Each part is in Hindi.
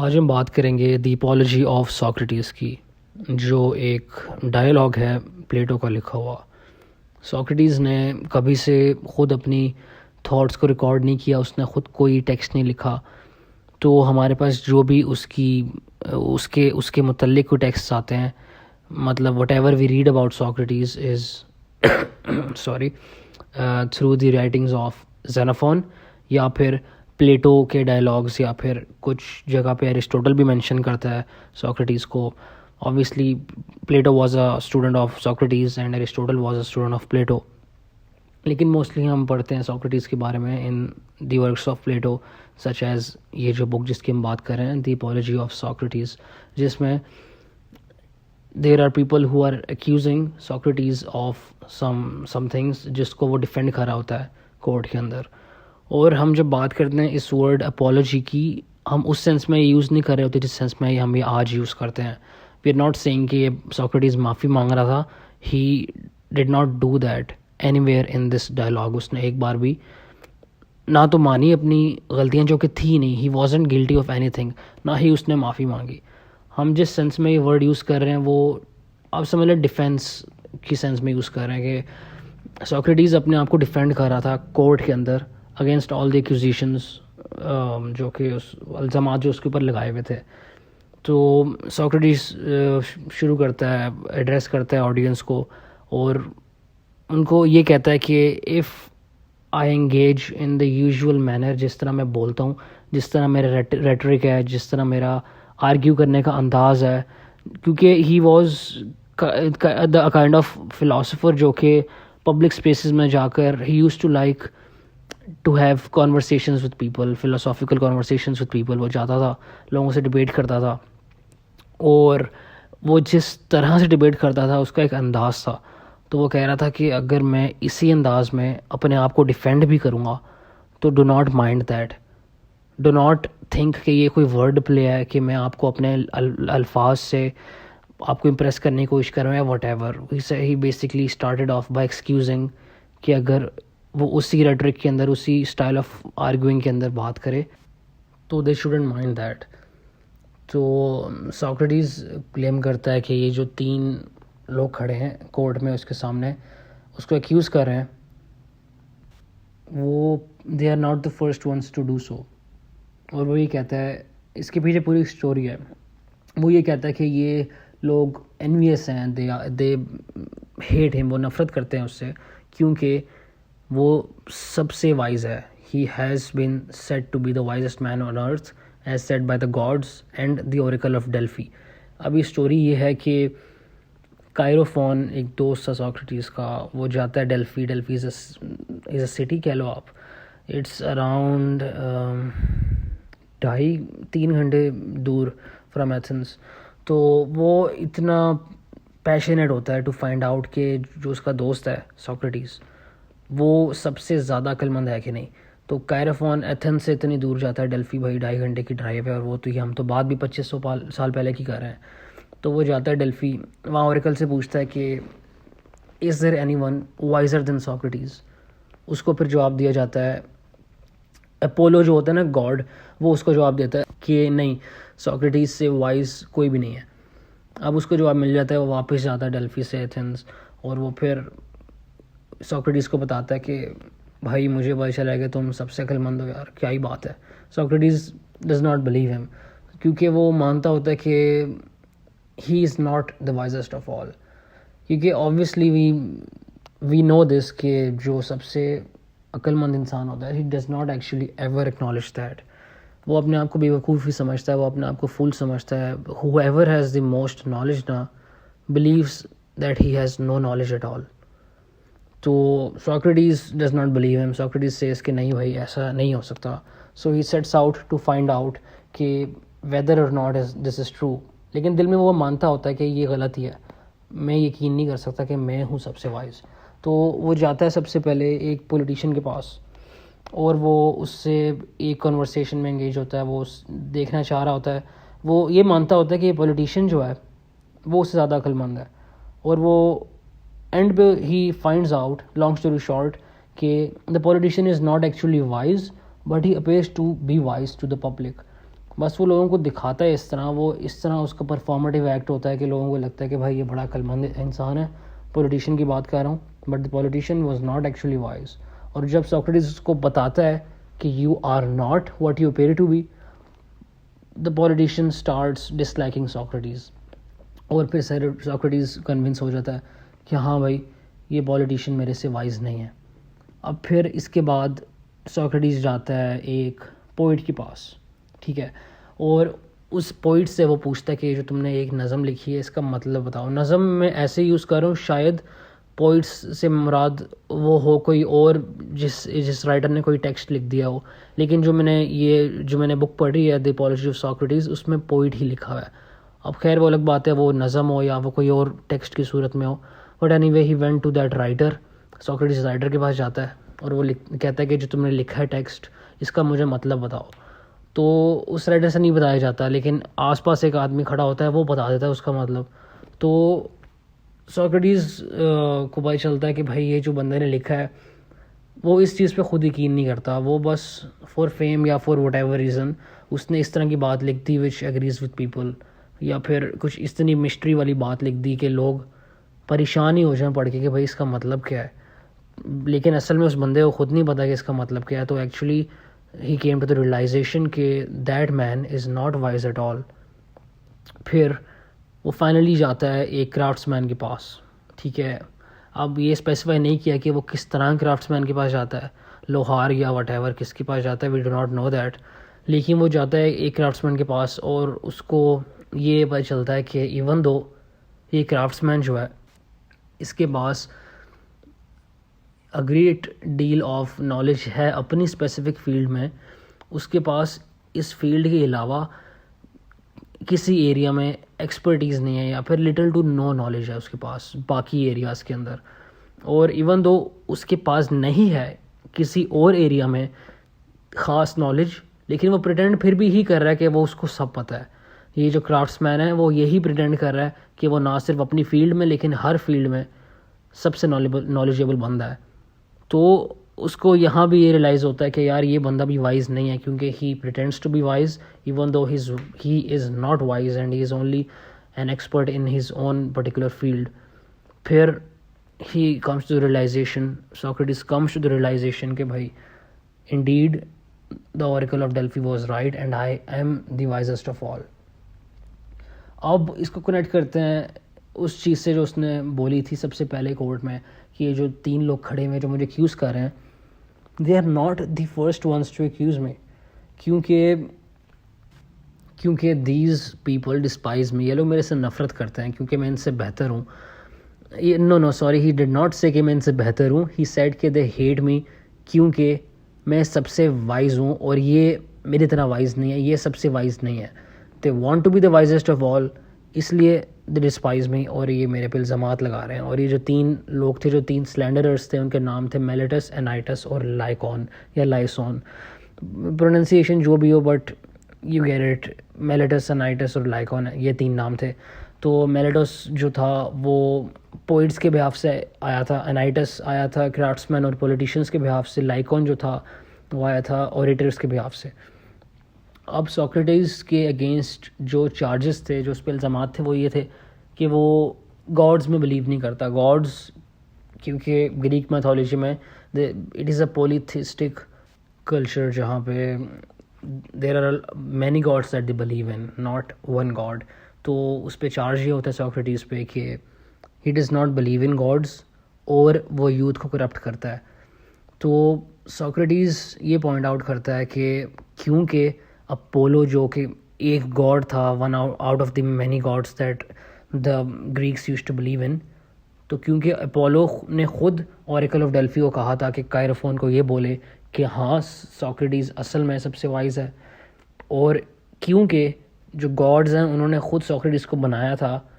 आज हम बात करेंगे द अपॉलजी ऑफ सोक्रेटिस की, जो एक डायलॉग है प्लेटो का लिखा हुआ। सोक्रेटिस ने कभी से ख़ुद अपनी थॉट्स को रिकॉर्ड नहीं किया, उसने ख़ुद कोई टेक्स्ट नहीं लिखा। तो हमारे पास जो भी उसके उसके मुतल्लिक़ कोई टेक्स्ट आते हैं, मतलब whatever we read about Socrates is solely through the writings of Xenophon, या फिर प्लेटो के डायलॉग्स, या फिर कुछ जगह पे एरिस्टोटल भी मेंशन करता है सोक्रेटिस को। Obviously Plato was a student of Socrates and Aristotle was a student of Plato, लेकिन मोस्टली हम पढ़ते हैं सोक्रेटिस के बारे में in the works of Plato, such as ये जो बुक जिसकी हम बात कर रहे हैं, द अपॉलजी ऑफ सोक्रेटिस, जिसमें there are people who are accusing Socrates of some things जिसको वो डिफेंड कर रहा होता है कोर्ट के अंदर। और हम जब बात करते हैं इस वर्ड अपॉलजी की, हम उस सेंस में यूज़ नहीं कर रहे होते जिस सेंस में हम ये आज यूज़ करते हैं। वी आर नॉट सेइंग कि सोक्रेटिस माफ़ी मांग रहा था। He did not do that anywhere in this dialogue. उसने एक बार भी ना तो मानी अपनी गलतियाँ जो कि थी नहीं, ही वॉजंट गिल्टी ऑफ एनीथिंग, ना ही उसने माफ़ी मांगी। हम जिस सेंस में ये वर्ड यूज़ कर रहे हैं वो आप समझ लें डिफेंस की सेंस में यूज़ कर रहे हैं कि सोक्रेटिस अपने आप को डिफेंड कर रहा था कोर्ट के अंदर अगेंस्ट ऑल द एक्यूजेशंस जो कि उस इल्ज़ामात जो उसके ऊपर लगाए हुए थे। तो सोक्रेटिस शुरू करता है, एड्रेस करता है ऑडियंस को, और उनको ये कहता है कि if I engage in the usual manner, जिस तरह मैं बोलता हूँ, जिस तरह मेरा रेटरिक है, जिस तरह मेरा आर्ग्यू करने का अंदाज़ है, क्योंकि he was the kind of philosopher जो कि पब्लिक स्पेसेस में जाकर he use to like to have conversations with people, philosophical conversations with people. वो जाता था, लोगों से डिबेट करता था, और वो जिस तरह से डिबेट करता था उसका एक अंदाज़ था। तो वो कह रहा था कि अगर मैं इसी अंदाज़ में अपने आप को डिफेंड भी करूँगा तो do not mind that, do not think कि ये कोई वर्ड प्ले है कि मैं आपको अपने अल्फाज से आपको इम्प्रेस करने की कोशिश कर रहा हूँ या whatever. He basically started off by excusing कि अगर वो उसी रेटरिक के अंदर, उसी स्टाइल ऑफ आर्ग्यूइंग के अंदर बात करे तो दे शुडंट माइंड दैट। तो सोक्रेटिस क्लेम करता है कि ये जो 3 लोग खड़े हैं कोर्ट में उसके सामने, उसको एक्यूज़ कर रहे हैं, वो they are not the first ones to do so. और वो ये कहता है, इसके पीछे पूरी स्टोरी है, वो ये कहता है कि ये लोग एनवियस हैं, दे हेट हिम, वो नफ़रत करते हैं उससे, क्योंकि वो सबसे वाइज है। He has been said to be the wisest man on earth as said by the gods and the oracle of Delphi. अभी स्टोरी ये है कि कायरोफोन, एक दोस्त था सोक्रेटिस का, वो जाता है Delphi. Delphi is a city कह लो आप। इट्स अराउंड 2.5-3 घंटे दूर फ्रॉम एथेंस। तो वो इतना पैशनेट होता है टू फाइंड आउट कि जो उसका दोस्त है सोक्रेटिस, वो सबसे ज़्यादा अक्लमंद है कि नहीं। तो कायरोफोन एथेंस से इतनी दूर जाता है, डेल्फी भाई 2.5 घंटे की ड्राइव है, और वो तो ये हम तो बात भी 2500 साल पहले की कर रहे हैं। तो वो जाता है डेल्फी, वहाँ ओरेकल से पूछता है कि is there anyone wiser than Socrates. उसको फिर जवाब दिया जाता है, अपोलो जो होता है ना गॉड, वो उसको जवाब देता है कि नहीं, सोक्रेटिस से वाइज कोई भी नहीं है। अब उसको जवाब मिल जाता है, वो वापस जाता है डेल्फी से एथेंस, और वो फिर सोक्रेटिस को बताता है कि भाई मुझे पता चला कि तुम सबसे अक्लमंद हो यार, क्या ही बात है। Socrates does not believe him, क्योंकि वो मानता होता है कि ही is not the wisest of all. क्योंकि ऑब्वियसली वी नो दिस कि जो सबसे अक्लमंद इंसान होता है, he does not actually ever acknowledge that. वो अपने आप को बेवकूफ़ ही समझता है, वो अपने आप को फूल समझता है। Whoever has the most knowledge ना believes that he has no knowledge at all. तो Socrates does not believe him. Socrates says कि नहीं भाई, ऐसा नहीं हो सकता। So he sets out to find out कि whether or not this is true. लेकिन दिल में वो मानता होता है कि ये गलत ही है, मैं यकीन नहीं कर सकता कि मैं हूँ सबसे वाइज। तो वो जाता है सबसे पहले एक पॉलिटिशियन के पास, और वो उससे एक कन्वर्सेशन में एंगेज होता है। वो देखना चाह रहा होता है, वो ये मानता होता है कि पॉलिटिशियन जो है वो उससे ज़्यादा अक्लमंद है। और वो एंड पे he finds out, long story short, कि the politician is not actually wise, but he appears to be wise to the public. बस वो लोगों को दिखाता है इस तरह, वो इस तरह उसका परफॉर्मेटिव एक्ट होता है कि लोगों को लगता है कि भाई ये बड़ा अक्लमंद इंसान है। पॉलिटिशियन की बात कर रहा हूँ, but the politician was not actually wise. और जब सोक्रेटिस उसको बताता है कि you are not what you appear to be, the politician starts disliking Socrates. और फिर सोक्रेटिस कन्विंस हो जाता है कि हाँ भाई ये पॉलिटिशियन मेरे से वाइज नहीं है। अब फिर इसके बाद सोक्रेटिस जाता है एक पोइट के पास, ठीक है, और उस पोइट से वो पूछता है कि जो तुमने एक नज़म लिखी है इसका मतलब बताओ। नज़म में ऐसे यूज़ कर रहा हूँ, शायद पोइट्स से मुराद वो हो कोई और जिस राइटर ने कोई टेक्स्ट लिख दिया हो, लेकिन जो मैंने बुक पढ़ी है द अपॉलजी ऑफ सोक्रेटिस, उसमें पोइट ही लिखा हुआ है। अब खैर वो अलग बात है, वो नज़म हो या वो कोई और टेक्स्ट की सूरत में हो, but anyway he went to that writer. Socrates writer के पास जाता है और वो कहता है कि जो तुमने लिखा है टेक्स्ट, इसका मुझे मतलब बताओ। तो उस राइटर से नहीं बताया जाता, लेकिन आसपास एक आदमी खड़ा होता है, वो बता देता है उसका मतलब। तो सोक्रेटिस को पता चलता है कि भाई ये जो बंदे ने लिखा है वो इस चीज़ पे खुद यकीन नहीं करता, वो बस फॉर फेम या फॉर वट एवर रीज़न उसने इस तरह की बात लिख दी विच एग्रीज विद पीपल, या फिर कुछ इतनी मिस्ट्री वाली बात लिख दी कि लोग परेशान ही हो जाएं पढ़ के कि भाई इसका मतलब क्या है। लेकिन असल में उस बंदे को खुद नहीं पता कि इसका मतलब क्या है। तो actually he came to the realization कि that man is not wise at all. फिर वो फाइनली जाता है एक क्राफ्ट्समैन के पास, ठीक है। अब ये स्पेसिफाई नहीं किया कि वो किस तरह क्राफ्ट्समैन के पास जाता है, लोहार या वट किसके पास जाता है, we do not know that. लेकिन वो जाता है एक क्राफ्ट्समैन के पास और उसको ये पता चलता है कि इवन दो ये क्राफ्ट्समैन जो है इसके पास a great deal of knowledge है अपनी स्पेसिफिक फील्ड में, उसके पास इस फील्ड के अलावा किसी एरिया में एक्सपर्टीज़ नहीं है या फिर लिटिल टू नो नॉलेज है उसके पास बाकी एरियाज़ के अंदर। और इवन दो उसके पास नहीं है किसी और एरिया में ख़ास नॉलेज, लेकिन वो प्रिटेंड फिर भी ही कर रहा है कि वो उसको सब पता है। ये जो क्राफ्ट्समैन है वो यही प्रिटेंड कर रहा है कि वो ना सिर्फ अपनी फील्ड में लेकिन हर फील्ड में सबसे नॉलेजेबल बंदा है। तो उसको यहाँ भी ये रियलाइज़ होता है कि यार ये बंदा भी वाइज नहीं है, क्योंकि he pretends to be wise even though he is not wise and he is only an expert in his own particular field. फिर he comes to the realization, Socrates comes to the realization कि भाई indeed the oracle of Delphi was right and I am the wisest of all. अब इसको कनेक्ट करते हैं उस चीज़ से जो उसने बोली थी सबसे पहले कोर्ट में कि ये जो 3 लोग खड़े हुए जो मुझे एक्यूज़ कर रहे हैं, they are not the first ones to accuse me, क्योंकि दीज पीपल डिस्पाइज मी, ये लोग मेरे से नफ़रत करते हैं क्योंकि मैं इनसे बेहतर हूँ। ये no sorry, he did not say कि मैं इनसे बेहतर हूँ, ही सेड कि दे हेट मी क्योंकि मैं सबसे वाइज हूँ और ये मेरी तरह वाइज नहीं है, ये सबसे वाइज नहीं है। They want to be the wisest of all, इसलिए दे डिस्पाइज मी और ये मेरे पे इल्ज़ामात लगा रहे हैं। और ये जो 3 लोग थे, जो 3 स्लैंडरर्स थे, उनके नाम थे मेलेटस, एनाइटस और लाइकॉन या लाइसॉन, प्रोनाउंसिएशन जो भी हो but you get it. Meletus, Anytus और लाइकॉन, ये 3 नाम थे। तो मेलेटस जो था वो पोइट्स के बिहाफ से आया था, एनाइटस आया था क्राफ्ट्समैन और पॉलिटिशियंस के बिहाफ से, लाइकॉन जो था वो आया था ऑरेटर्स के बिहाफ से। अब सोक्रेटिस के अगेंस्ट जो चार्जेस थे, जो उस पर इल्ज़ामात थे, वो ये थे कि वो गॉड्स में बिलीव नहीं करता। गॉड्स, क्योंकि ग्रीक मैथोलॉजी में it is a polytheistic culture जहाँ पे there are many gods that they believe in, not one god. तो उस पर चार्ज ये होता है सोक्रेटिस पे कि he does not believe in gods और वो यूथ को करप्ट करता है। तो सोक्रेटिस ये पॉइंट आउट करता है कि क्योंकि अपोलो जो कि एक गॉड था, one out of the many gods that the Greeks used to believe in, तो क्योंकि अपोलो ने खुद ऑरेकल ऑफ डेल्फी को कहा था कि कायरोफोन को ये बोले कि हाँ सोक्रेटिस असल में सबसे वाइज है, और क्योंकि जो गॉड्स हैं उन्होंने खुद सोक्रेटिस को बनाया था,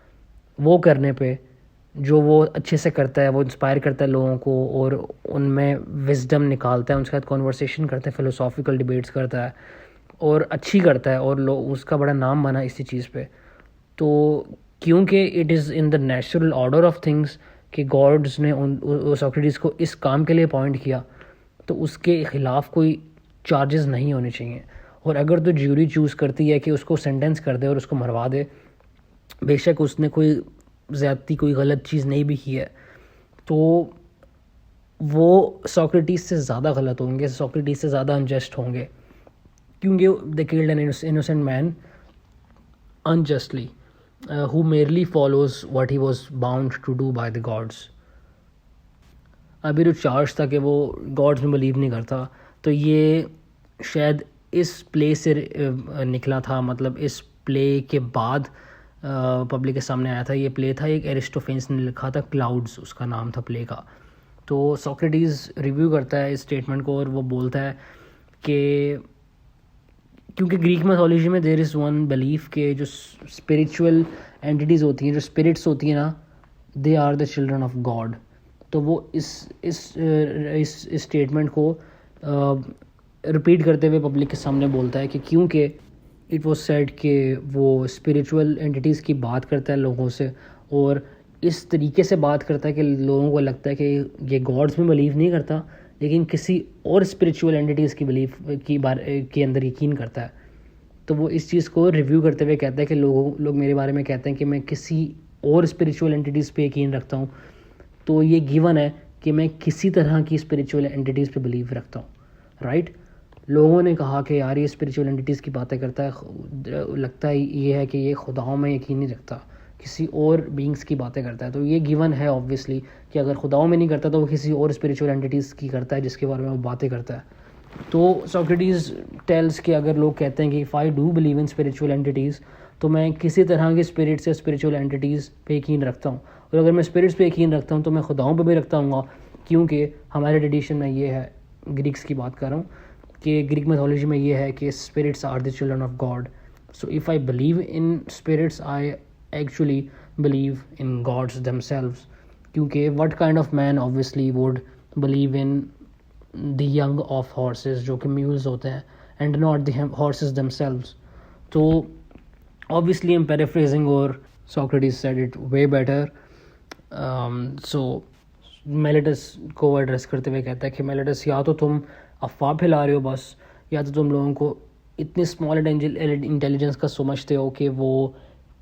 वो करने पे जो वो अच्छे से करता है, वो इंस्पायर करता है लोगों को और उनमें विजडम निकालता है, उनके साथ कॉन्वर्सेशन करता है, फ़िलोसॉफिकल डिबेट्स करता है और अच्छी करता है, और लोग उसका बड़ा नाम बना इसी चीज़ पे। तो क्योंकि it is in the natural order of things कि गॉड्स ने सोक्रेटिस को इस काम के लिए अपॉइंट किया, तो उसके ख़िलाफ़ कोई चार्जेस नहीं होने चाहिए। और अगर तो ज्यूरी चूज़ करती है कि उसको सेंटेंस कर दे और उसको मरवा दे, बेशक उसने कोई ज़्यादती कोई गलत चीज़ नहीं भी की है, तो वो सोक्रेटिस से ज़्यादा गलत होंगे, सोक्रेटिस से ज़्यादा अनजस्ट होंगे, क्योंकि they killed an innocent man unjustly, who merely follows what he was bound to do by the gods. अभी जो चार्ज था कि वो गॉड्स में बिलीव नहीं करता, तो ये शायद इस प्ले से निकला था, मतलब इस प्ले के बाद पब्लिक के सामने आया था। ये प्ले था एक एरिस्टोफेंस ने लिखा था, क्लाउड्स उसका नाम था प्ले का। तो सोक्रेटिस रिव्यू करता है इस स्टेटमेंट को और वो बोलता है कि क्योंकि ग्रीक मैथोलॉजी में देयर इज़ वन बिलीफ के जो स्पिरिचुअल एंटिटीज़ होती हैं, जो स्पिरिट्स होती हैं ना, they are the children of god. तो वो इस स्टेटमेंट को रिपीट करते हुए पब्लिक के सामने बोलता है कि क्योंकि इट वाज सेड कि वो स्पिरिचुअल एंटिटीज़ की बात करता है लोगों से, और इस तरीके से बात करता है कि लोगों को लगता है कि ये गॉड्स में बिलीव नहीं करता, लेकिन किसी और स्पिरिचुअल एंटिटीज़ की बिलीफ के अंदर यकीन करता है। तो वो इस चीज़ को रिव्यू करते हुए कहता है कि लोग मेरे बारे में कहते हैं कि मैं किसी और स्पिरिचुअल एंटिटीज़ पे यकीन रखता हूँ, तो ये गिवन है कि मैं किसी तरह की स्पिरिचुअल एंटिटीज़ पे बिलीव रखता हूँ, राइट। लोगों ने कहा कि यार ये स्पिरिचुअल एंटिटीज़ की बातें करता है, लगता है ये है कि ये खुदाओं में यकीन नहीं रखता, किसी और बींग्स की बातें करता है। तो ये गिवन है ऑब्वियसली कि अगर खुदाओं में नहीं करता तो वो किसी और स्पिरिचुअल एंटिटीज़ की करता है जिसके बारे में वो बातें करता है। तो सोक्रेटिस टेल्स कि अगर लोग कहते हैं कि if I do believe in spiritual entities, तो मैं किसी तरह के स्पिरिट्स या स्पिरिचुअल एंटिटीज़ पे यकीन रखता हूँ, और अगर मैं स्पिरिट्स पे यकीन रखता हूँ तो मैं खुदाओं पे भी रखता हूँ, क्योंकि हमारे ट्रेडिशन में ये है, ग्रीक्स की बात कर रहा हूँ, कि ग्रीक मैथोलॉजी में ये है कि spirits are the children of god. So if I believe in spirits I actually believe in gods themselves, क्योंकि what kind of man obviously would believe in the young of horses जो कि mules होते हैं, and not the horses themselves। तो obviously I'm paraphrasing, और Socrates said it way better। so Meletus को एड्रेस करते हुए कहता है कि Meletus, या तो तुम अफवाह फैला रहे हो बस, या तो तुम लोगों को इतनी स्मॉल इंटेलिजेंस का समझते हो कि वो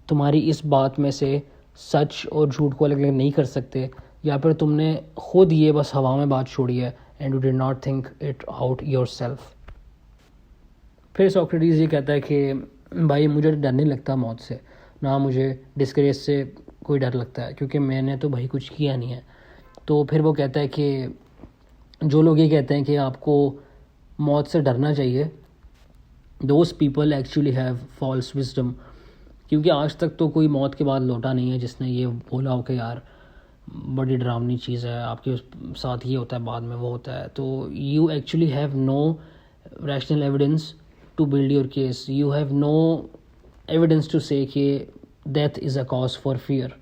तुम्हारी इस बात में से सच और झूठ को अलग अलग नहीं कर सकते, या फिर तुमने खुद ये बस हवा में बात छोड़ी है, and you did not think it out yourself. फिर सोक्रेटिस ये कहता है कि भाई मुझे डर नहीं लगता मौत से, ना मुझे डिस्ग्रेस से कोई डर लगता है, क्योंकि मैंने तो भाई कुछ किया नहीं है। तो फिर वो कहता है कि जो लोग ये कहते हैं कि आपको मौत से डरना चाहिए, those people actually have false wisdom, क्योंकि आज तक तो कोई मौत के बाद लौटा नहीं है जिसने ये बोला हो कि यार बड़ी डरावनी चीज़ है, आपके साथ ये होता है बाद में वो होता है। तो you actually have no rational evidence to build your case, you have no evidence to say कि death is a cause for fear.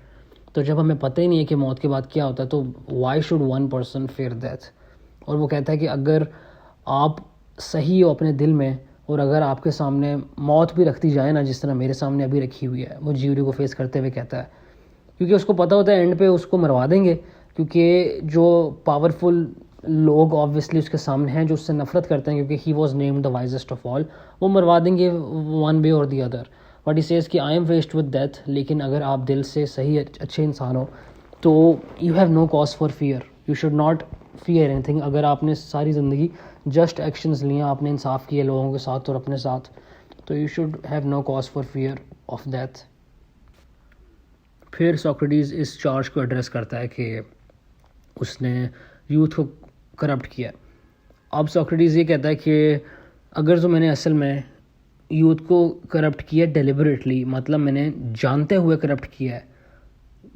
तो जब हमें पता ही नहीं है कि मौत के बाद क्या होता है, तो why should one person fear death. और वो कहता है कि अगर आप सही हो अपने दिल में, और अगर आपके सामने मौत भी रखती जाए ना, जिस तरह मेरे सामने अभी रखी हुई है, वो ज्यूरी को फेस करते हुए कहता है, क्योंकि उसको पता होता है एंड पे उसको मरवा देंगे, क्योंकि जो पावरफुल लोग ऑब्वियसली उसके सामने हैं जो उससे नफरत करते हैं, क्योंकि he was named the wisest of all, वो मरवा देंगे वन वे और the other. But he says कि I am faced with death, लेकिन अगर आप दिल से सही अच्छे इंसान हो तो you have no cause for fear, you should not fear anything. अगर आपने सारी ज़िंदगी जस्ट एक्शंस लिए, आपने इंसाफ किए लोगों के साथ और अपने साथ, तो you should have no cause for fear of death. फिर सोक्रेटिस इस चार्ज को एड्रेस करता है कि उसने यूथ को करप्ट किया। अब सोक्रेटिस ये कहता है कि अगर तो मैंने असल में यूथ को करप्ट किया डेलिबरेटली, मतलब मैंने जानते हुए करप्ट किया है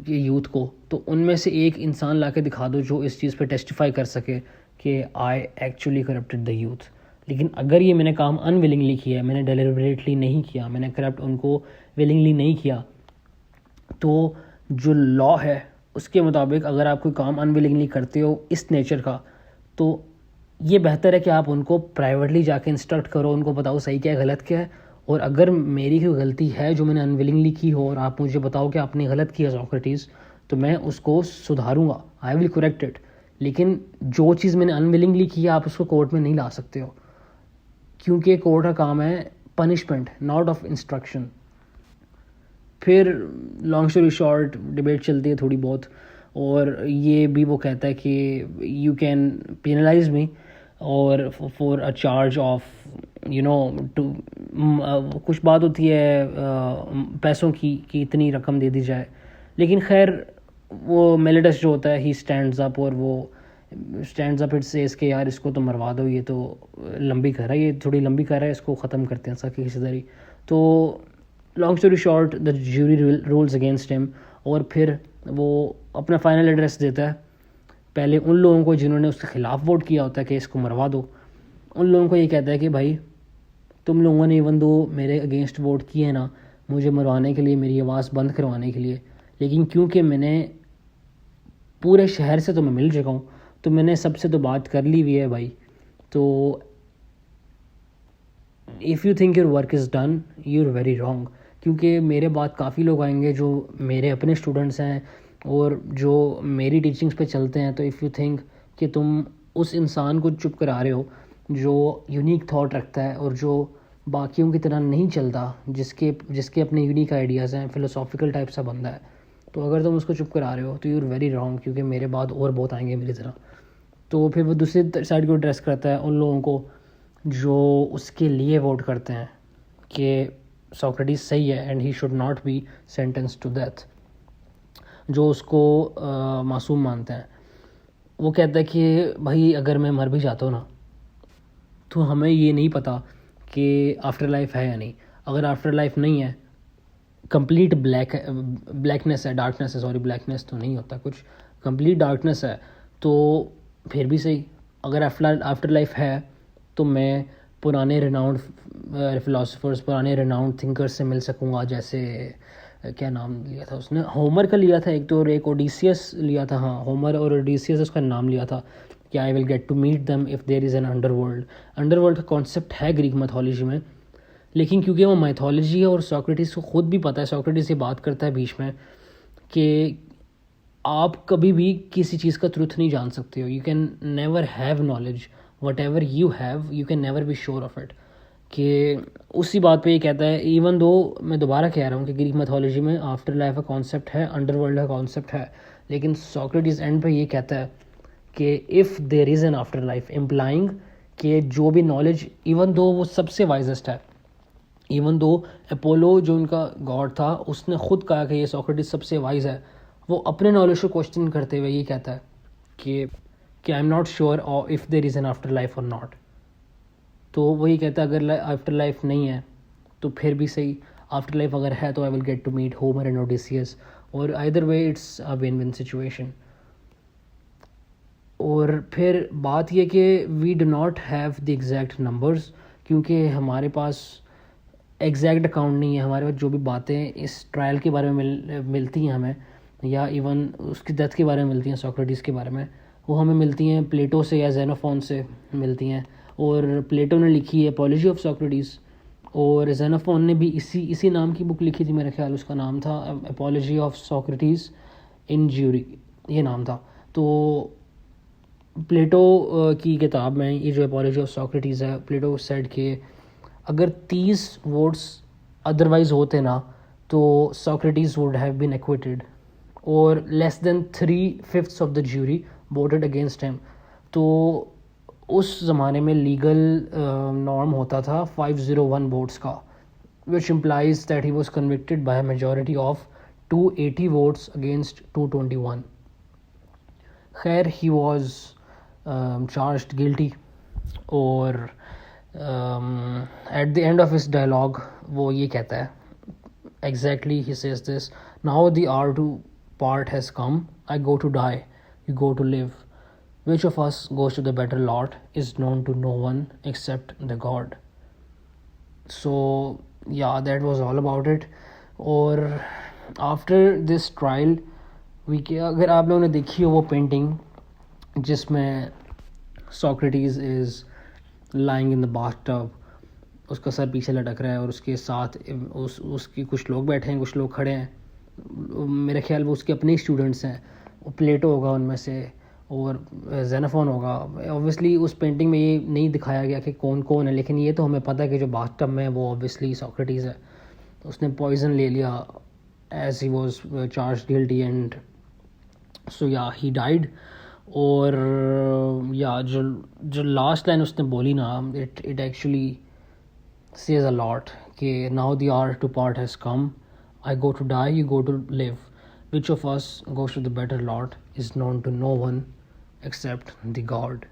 ये यूथ को, तो उनमें से एक इंसान ला के दिखा दो जो इस चीज़ पे टेस्टिफाई कर सके कि I actually corrupted the youth. लेकिन अगर ये मैंने काम अनविलिंगली किया है, मैंने डेलिबरेटली नहीं किया, मैंने करप्ट उनको विलिंगली नहीं किया, तो जो लॉ है उसके मुताबिक अगर आप कोई काम अनविलिंगली करते हो इस नेचर का, तो ये बेहतर है कि आप उनको प्राइवेटली जाके इंस्ट्रक्ट करो, उनको बताओ सही क्या है गलत क्या है। और अगर मेरी कोई गलती है जो मैंने अनविलिंगली की हो और आप मुझे बताओ कि आपने गलत किया सोक्रेटिस, तो मैं उसको सुधारूंगा, आई विल करेक्ट इट। लेकिन जो चीज़ मैंने अनविलिंगली की है आप उसको कोर्ट में नहीं ला सकते हो, क्योंकि कोर्ट का काम है पनिशमेंट, नॉट ऑफ इंस्ट्रक्शन। फिर लॉन्ग स्टोरी शॉर्ट डिबेट चलती है थोड़ी बहुत, और ये भी वो कहता है कि यू कैन पेनलाइज मी और for a charge of two, कुछ बात होती है पैसों की कि इतनी रकम दे दी जाए। लेकिन खैर वो मेलिडस जो होता है ही स्टैंड्स अप, और वो स्टैंड्स अप इट सेज के यार इसको तो मरवा दो, ये तो लंबी कर रहा है, ये थोड़ी लंबी कर रहा है, इसको ख़त्म करते हैं सब किसी तरीके। तो long story short the jury rules against him, और फिर वो अपना फाइनल एड्रेस देता है पहले उन लोगों को जिन्होंने उसके ख़िलाफ़ वोट किया होता है कि इसको मरवा दो। उन लोगों को ये कहता है कि भाई तुम लोगों ने इवन दो मेरे अगेंस्ट वोट किए ना मुझे मरवाने के लिए, मेरी आवाज़ बंद करवाने के लिए, लेकिन क्योंकि मैंने पूरे शहर से तो मैं मिल चुका हूँ, तो मैंने सबसे तो बात कर ली हुई है भाई, तो if you think your work is done you are very wrong. क्योंकि मेरे बाद काफ़ी लोग आएंगे जो मेरे अपने स्टूडेंट्स हैं और जो मेरी टीचिंग्स पे चलते हैं। तो इफ़ यू थिंक कि तुम उस इंसान को चुप करा रहे हो जो यूनिक थॉट रखता है और जो बाकियों की तरह नहीं चलता, जिसके अपने यूनिक आइडियाज़ हैं, फ़िलोसॉफिकल टाइप सा बंदा है, तो अगर तुम उसको चुप करा रहे हो तो यू आर वेरी रॉन्ग, क्योंकि मेरे बाद और बहुत आएंगे मेरी तरह। तो फिर वो दूसरी साइड को एड्रेस करता है उन लोगों को जो उसके लिए वोट करते हैं कि सोक्रेटिस सही है and he should not be sentence to death, जो उसको मासूम मानते हैं। वो कहता है कि भाई अगर मैं मर भी जाता हूँ ना तो हमें ये नहीं पता कि आफ्टर लाइफ है या नहीं। अगर आफ्टर लाइफ नहीं है, कंप्लीट ब्लैकनेस है, डार्कनेस है, सॉरी ब्लैकनेस तो नहीं होता कुछ, कंप्लीट डार्कनेस है, तो फिर भी सही। अगर आफ्टर लाइफ है तो मैं पुराने रिनाउंड फिलोसफर्स, पुराने रिनाउंड थिंकर्स से मिल सकूँगा। जैसे क्या नाम लिया था उसने, होमर का लिया था एक तो, और एक ओडिसियस लिया था। हाँ, होमर और ओडिसियस उसका नाम लिया था कि I will get to meet them if there is an underworld. Underworld का कॉन्सेप्ट है ग्रीक मैथोलॉजी में, लेकिन क्योंकि वो मैथोलॉजी है और सोक्रेटिस को ख़ुद भी पता है, सोक्रेटिस ये बात करता है बीच में कि आप कभी भी किसी चीज़ का ट्रुथ नहीं जान सकते हो। You can never have knowledge, what ever you have you can never be sure of it. कि उसी बात पे ये कहता है, इवन दो मैं दोबारा कह रहा हूँ कि ग्रीक मैथोलॉजी में आफ्टर लाइफ का कॉन्सेप्ट है, अंडरवर्ल्ड का कॉन्सेप्ट है, लेकिन सोक्रेटिस एंड पे ये कहता है कि if there is an after life, implying कि जो भी नॉलेज, इवन दो वो सबसे वाइजेस्ट है, इवन दो अपोलो जो उनका गॉड था उसने खुद कहा कि ये सोक्रेटिस सबसे वाइज है, वो अपने नॉलेज को क्वेश्चन करते हुए ये कहता है कि I am not sure if there is an after life और नॉट। तो वही कहता है अगर आफ्टर लाइफ नहीं है तो फिर भी सही, आफ्टर लाइफ अगर है तो I will get to meet Homer and Odysseus, और either way it's a win win situation. और फिर बात यह कि we do not have the exact numbers, क्योंकि हमारे पास एग्जैक्ट अकाउंट नहीं है। हमारे पास जो भी बातें इस ट्रायल के बारे में मिलती हैं हमें, या इवन उसकी डेथ के बारे में मिलती हैं, सोक्रेटिस के बारे में, वो हमें मिलती हैं प्लेटो से या जेनोफोन से मिलती हैं। और प्लेटो ने लिखी है अपॉलजी ऑफ सोक्रेटिस, और जेनोफोन ने भी इसी नाम की बुक लिखी थी, मेरे ख्याल उसका नाम था apology of Socrates in jury, ये नाम था। तो प्लेटो की किताब में ये जो अपॉलजी ऑफ सोक्रेटिस है, प्लेटो सेड कि अगर 30 वोट्स अदरवाइज होते ना तो Socrates would have been acquitted, और less than 3/5 of the jury voted against him. तो उस ज़माने में लीगल नॉर्म होता था 501 वोट्स का, which implies that he was convicted by majority of 280 votes against 221। खैर ही वॉज चार्ज्ड गिल्टी, और at the end of his dialogue वो ये कहता है, exactly he says this, now the hour to part has come, I go to die, you go to live, which of us goes to the better lot is known to no one except the God. So yeah, that was all about it. और after this trial अगर आप लोगों ने देखी हो वो पेंटिंग जिसमें Socrates is lying in the bathtub, उसका सर पीछे लटक रहा है और उसके साथ उसकी कुछ लोग बैठे हैं, कुछ लोग खड़े हैं, मेरे ख्याल वो उसके अपने स्टूडेंट्स हैं, वो प्लेटो होगा उनमें से, और जेनोफॉन होगा। ऑब्वियसली उस पेंटिंग में ये नहीं दिखाया गया कि कौन कौन है, लेकिन ये तो हमें पता है कि जो बाथटब में है वो ऑब्वियसली सोक्रेटिस है। तो उसने पॉइजन ले लिया as he was charge guilty and so या ही डाइड। और या जो जो लास्ट लाइन उसने बोली ना, it actually says a lot कि now the hour to part has come. I go to die, you go to live. Which of us goes to the better lot is known to no one except the God.